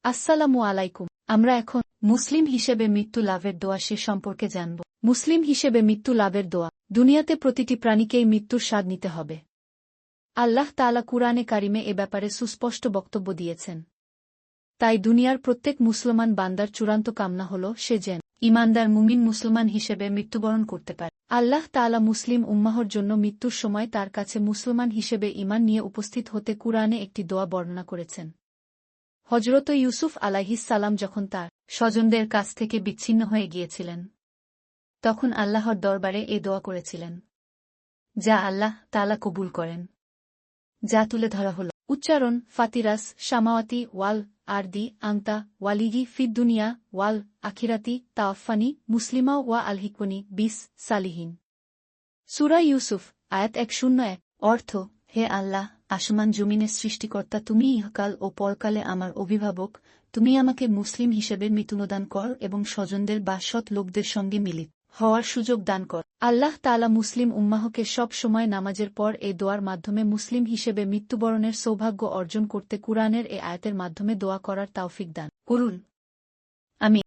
আসসালামু আলাইকুম। আমরা এখন মুসলিম হিসেবে মৃত্যু লাভের দোয়া সে সম্পর্কে জানব। মুসলিম হিসেবে মৃত্যু লাভের দোয়া। দুনিয়াতে প্রতিটি প্রাণীকেই মৃত্যুর স্বাদ নিতে হবে। আল্লাহ তাআলা কুরআনে কারিমে এ ব্যাপারে সুস্পষ্ট বক্তব্য দিয়েছেন। তাই দুনিয়ার প্রত্যেক মুসলমান বান্দার চূড়ান্ত কামনা হল সে যেন ঈমানদার মুমিন মুসলমান হিসেবে মৃত্যুবরণ করতে পারে। আল্লাহ তাআলা মুসলিম উম্মাহর জন্য মৃত্যুর সময় তার কাছে মুসলমান হিসেবে ঈমান নিয়ে উপস্থিত হতে কুরআনে একটি দোয়া বর্ণনা করেছেন। হযরত ইউসুফ আলাইহিস সালাম যখন তার স্বজনদের কাছ থেকে বিচ্ছিন্ন হয়ে গিয়েছিলেন, তখন আল্লাহর দরবারে এ দোয়া করেছিলেন, যা আল্লাহ তাআলা কবুল করেন। যা তুলে ধরা হল। উচ্চারণ: ফাতিরাস সামাওয়াতি ওয়াল আরদি আনতা ওয়ালিগি ফিদ দুনিয়া ওয়াল আখিরাতি তাওয়াফানি মুসলিমা ওয়া আলহিকনি বিস সালিহিন। সূরা ইউসুফ আয়াত ১০১। অর্থ: হে আল্লাহ, আসমান জমিনের সৃষ্টিকর্তা, তুমি ইহকাল ও পরকালে আমার অভিভাবক, তুমি আমাকে মুসলিম হিসেবে মৃত্যুদান কর এবং স্বজনদের বা সৎ লোকদের সঙ্গে মিলিত হওয়ার সুযোগ দান কর। আল্লাহ তাআলা মুসলিম উম্মাহকে সব সময় নামাজের পর এই দোয়ার মাধ্যমে মুসলিম হিসেবে মৃত্যুবরণের সৌভাগ্য অর্জন করতে কুরআনের এ আয়াতের মাধ্যমে দোয়া করার তাওফিক দান করুন। আমিন।